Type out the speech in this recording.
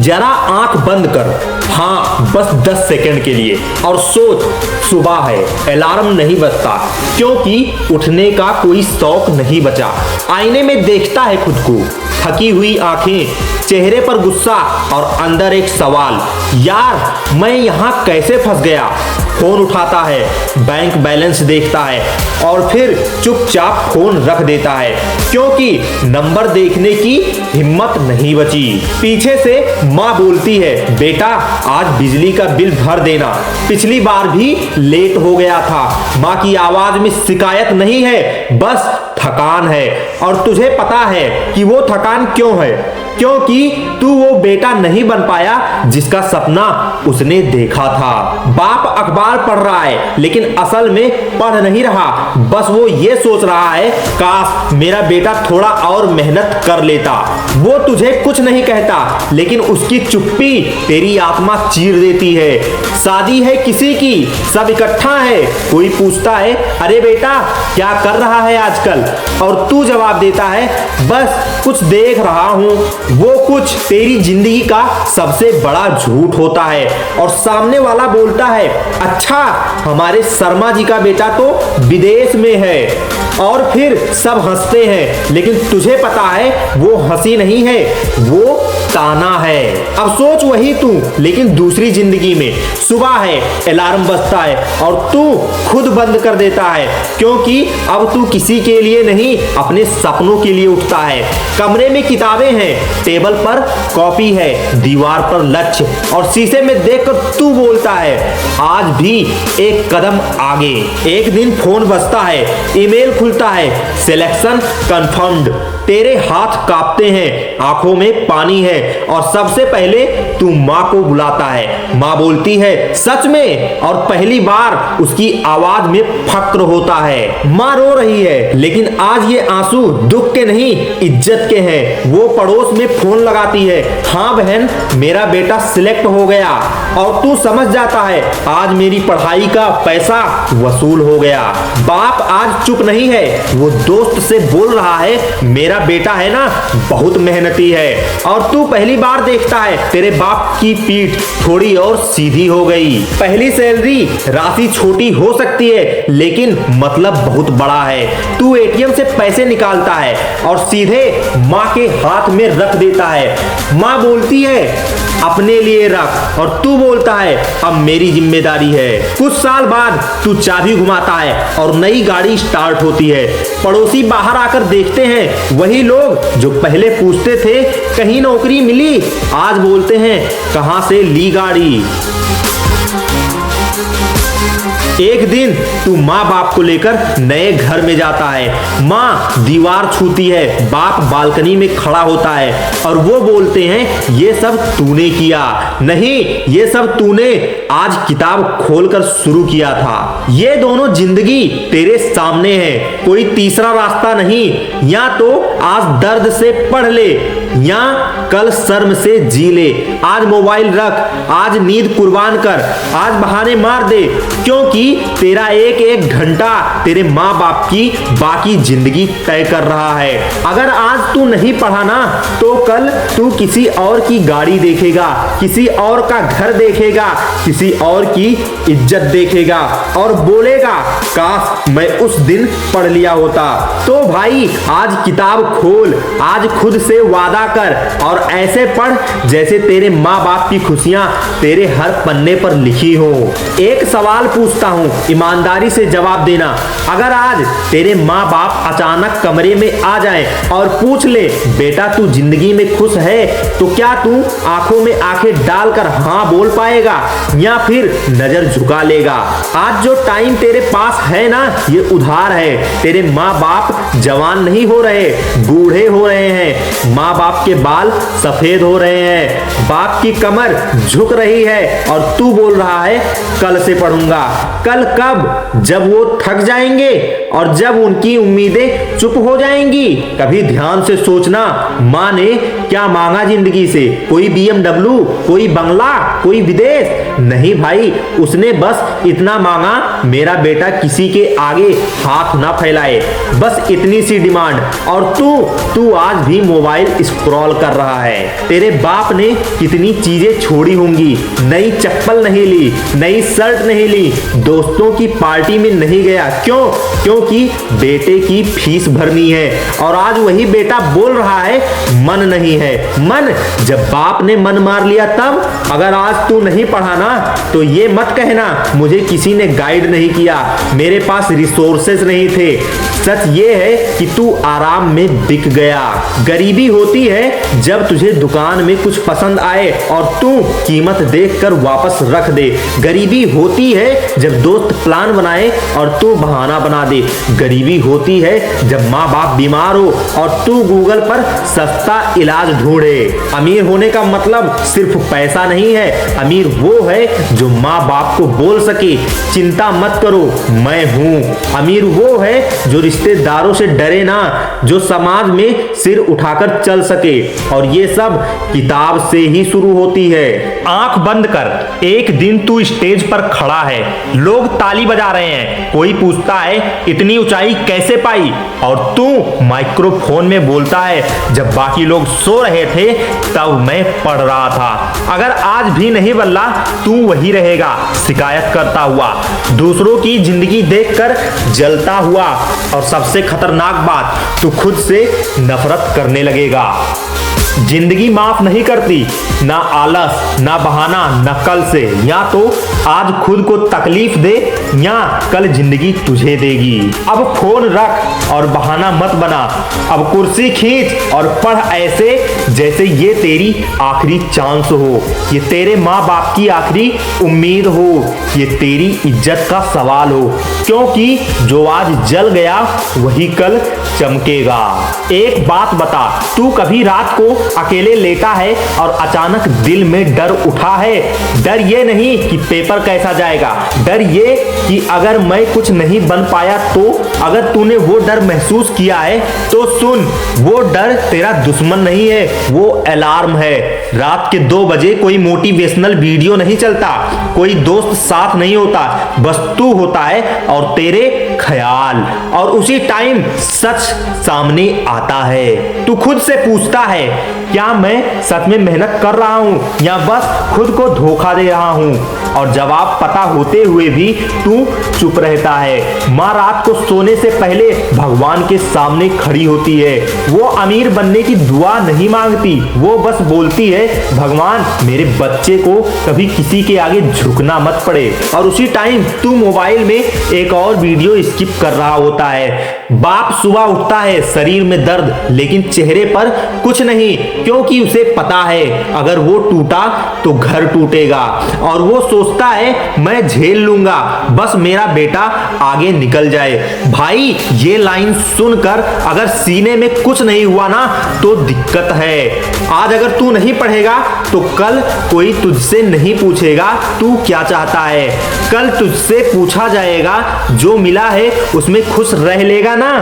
जरा आंख बंद कर, हाँ बस 10 सेकंड के लिए, और सोच सुबह है, अलार्म नहीं बजता क्योंकि उठने का कोई शौक नहीं बचा। आईने में देखता है खुद को, थकी हुई आंखें, चेहरे पर गुस्सा और अंदर एक सवाल, यार मैं यहाँ कैसे फंस गया। फोन उठाता है, बैंक बैलेंस देखता है और फिर चुपचाप फोन रख देता है क्योंकि नंबर देखने की हिम्मत नहीं बची। पीछे से माँ बोलती है, बेटा आज बिजली का बिल भर देना, पिछली बार भी लेट हो गया था। माँ की आवाज में शिकायत नहीं है, बस थकान है। और तुझे पता है कि वो थकान क्यों है? क्योंकि तू वो बेटा नहीं बन पाया जिसका सपना उसने देखा था। बाप अखबार पढ़ रहा है लेकिन असल में पढ़ नहीं रहा, बस वो ये सोच रहा है काश मेरा बेटा थोड़ा और मेहनत कर लेता। वो तुझे कुछ नहीं कहता लेकिन उसकी चुप्पी तेरी आत्मा चीर देती है। शादी है किसी की, सब इकट्ठा है, कोई पूछता है अरे बेटा क्या कर रहा है आजकल, और तू जवाब देता है बस कुछ देख रहा हूँ। वो कुछ तेरी जिंदगी का सबसे बड़ा झूठ होता है। और सामने वाला बोलता है, अच्छा हमारे शर्मा जी का बेटा तो विदेश में है। और फिर सब हंसते हैं लेकिन तुझे पता है वो हंसी नहीं है, वो ताना है। अब सोच वही तू लेकिन दूसरी जिंदगी में। सुबह है, अलार्म बजता है और तू खुद बंद कर देता है क्योंकि अब तू किसी के लिए नहीं अपने सपनों के लिए उठता है। कमरे में किताबें हैं, टेबल पर कॉपी है, दीवार पर लक्ष्य, और शीशे में देखकर तू बोलता है आज भी एक कदम आगे। एक दिन फोन बजता है, ईमेल खुलता है, सिलेक्शन कंफर्म्ड। तेरे हाथ कांपते हैं, आंखों में पानी है और सबसे पहले तू माँ को बुलाता है। माँ बोलती है सच में, और पहली बार उसकी आवाज में फक्र होता है। माँ रो रही है लेकिन आज ये आंसू दुख के नहीं इज्जत के हैं। वो पड़ोस में फोन लगाती है, हाँ बहन मेरा बेटा सिलेक्ट हो गया, और तू समझ जाता है आज मेरी पढ़ाई का पैसा वसूल हो गया। बाप आज चुप नहीं है, वो दोस्त से बोल रहा है मेरा बेटा है ना बहुत मेहनती है। और तू पहली बार देखता है तेरे बाप की पीठ थोड़ी और सीधी हो गई। पहली सैलरी राशि छोटी हो सकती है लेकिन मतलब बहुत बड़ा है। तू एटीएम से पैसे निकालता है और सीधे माँ के हाथ में रख देता है। माँ बोलती है अपने लिए रख, और तू बोलता है अब मेरी जिम्मेदारी है। कुछ साल बाद तू चाबी घुमाता है और नई गाड़ी स्टार्ट होती है। पड़ोसी बाहर आकर देखते हैं, वही लोग जो पहले पूछते थे कहीं नौकरी मिली, आज बोलते हैं कहां से ली गाड़ी। एक दिन तू माँ बाप को लेकर नए घर में जाता है। माँ दीवार छूती है, बाप बालकनी में खड़ा होता है और वो बोलते हैं ये सब तूने किया नहीं, ये सब तूने आज किताब खोलकर शुरू किया था। ये दोनों जिंदगी तेरे सामने है, कोई तीसरा रास्ता नहीं। या तो आज दर्द से पढ़ ले या कल शर्म से जी ले। आज मोबाइल रख, आज नींद कुर्बान कर, आज बहाने मार दे, क्योंकि तेरा एक एक घंटा तेरे माँ बाप की बाकी जिंदगी तय कर रहा है। अगर आज तू नहीं पढ़ा ना तो कल तू किसी और की गाड़ी देखेगा, किसी और का घर देखेगा, किसी और की इज्जत देखेगा और बोलेगा काश मैं उस दिन पढ़ लिया होता। तो भाई आज किताब खोल, आज खुद से वादा कर और ऐसे पढ़ जैसे तेरे माँ बाप की खुशियां तेरे हर पन्ने पर लिखी हो। एक सवाल पूछता हूँ, ईमानदारी से जवाब देना। अगर आज तेरे माँ बाप अचानक कमरे में आ जाएं और पूछ ले बेटा तू जिंदगी में खुश है, तो क्या तू आंखों में आंखें डालकर हाँ बोल पाएगा या फिर नजर झुका लेगा? आज जो टाइम तेरे पास है ना ये उधार है। तेरे माँ बाप जवान नहीं हो रहे, बूढ़े हो रहे हैं। माँ बाप के बाल सफेद हो रहे हैं, बाप की कमर झुक रही है और तू बोल रहा है कल से पढ़ूंगा। कल कब? जब वो थक जाएंगे और जब उनकी उम्मीदें चुप हो जाएंगी। कभी ध्यान से सोचना, माँ ने क्या मांगा जिंदगी से? कोई BMW, कोई बंगला, कोई विदेश? नहीं भाई, उसने बस इतना मांगा मेरा बेटा किसी के आगे हाथ ना फैलाए, बस इतनी सी डिमांड। और तू आज भी मोबाइल स्क्रॉल कर रहा है। तेरे बाप ने कितनी चीजें छोड़ी होंगी, नई चप्पल नहीं ली, नई शर्ट नहीं ली, दोस्तों की पार्टी में नहीं गया। क्यों? क्योंकि बेटे की फीस भरनी है। और आज वही बेटा बोल रहा है मन नहीं है। मन? जब बाप ने मन मार लिया तब? अगर आज तू नहीं पढ़ा ना तो ये मत कहना मुझे किसी ने गाइड नहीं किया, मेरे पास रिसोर्सेज नहीं थे। सच ये है कि तू आराम में बिक गया। गरीबी होती है जब तुझे दुकान में कुछ पसंद आए और तू कीमत देखकर वापस रख दे। गरीबी होती है जब दोस्त प्लान बनाए और तू बहाना बना दे। गरीबी होती है जब माँ बाप बीमार हो और तू गूगल पर सस्ता इलाज ढूंढे। अमीर होने का मतलब सिर्फ पैसा नहीं है। अमीर वो है जो माँ बाप को बोल सके चिंता मत करो मैं हूँ। अमीर वो है जो रिश्तेदारों से डरे ना, जो समाज में सिर उठाकर चल सके। और ये सब किताब से ही शुरू होती है। आंख बंद कर, एक दिन तू स्टेज पर खड़ा है, लोग ताली बजा रहे हैं, कोई पूछता है इतनी ऊंचाई कैसे पाई, और तू माइक्रोफोन में बोलता है जब बाकी लोग सो रहे थे तब मैं पढ़ रहा था। अगर आज भी नहीं बदला तू वही रहेगा, शिकायत करता हुआ, दूसरों की जिंदगी देखकर जलता हुआ, और सबसे खतरनाक बात तू खुद से नफरत करने लगेगा। जिंदगी माफ नहीं करती, ना आलस, ना बहाना, ना कल से। या तो आज खुद को तकलीफ दे या कल जिंदगी तुझे देगी। अब फोन रख और बहाना मत बना। अब कुर्सी खींच और पढ़ ऐसे जैसे ये तेरी आखिरी चांस हो, ये तेरे माँ बाप की आखिरी उम्मीद हो, ये तेरी इज्जत का सवाल हो। क्योंकि जो आज जल गया वही कल चमकेगा। एक बात बता, तू कभी रात को अकेले लेटा है और अचानक दिल में डर उठा है? डर ये नहीं कि पेपर कैसा जाएगा, डर ये कि अगर मैं कुछ नहीं बन पाया तो? अगर तूने वो डर महसूस किया है तो सुन, वो डर तेरा दुश्मन नहीं है, वो अलार्म है। रात के 2 बजे कोई मोटिवेशनल वीडियो नहीं चलता, कोई दोस्त साथ नहीं होता, बस तू होता है और तेरे ख्याल। और उसी टाइम सच सामने आता है। तू खुद से पूछता है क्या मैं सच में मेहनत कर रहा हूं या बस खुद को धोखा दे रहा हूं? और जवाब पता होते हुए भी तू चुप रहता है। माँ रात को सोने से पहले भगवान के सामने खड़ी होती है। वो अमीर बनने की दुआ नहीं मांगती, वो बस बोलती है भगवान मेरे बच्चे को कभी किसी के आगे झुकना मत पड़े। और उसी टाइम तू मोबाइल में एक और वीडियो स्किप कर रहा होता है। बाप सुबह उठता है, शरीर में दर्द, लेकिन चेहरे पर कुछ नहीं, क्योंकि उसे पता है अगर वो टूटा तो घर टूटेगा। और वो सोचता है मैं झेल लूंगा, बस मेरा बेटा आगे निकल जाए। भाई ये लाइन सुनकर अगर सीने में कुछ नहीं हुआ ना तो दिक्कत है। आज अगर तू नहीं पढ़ेगा तो कल कोई तुझसे नहीं पूछेगा तू क्या चाहता है। कल तुझसे पूछा जाएगा जो मिला है उसमें खुश रह लेगा ना।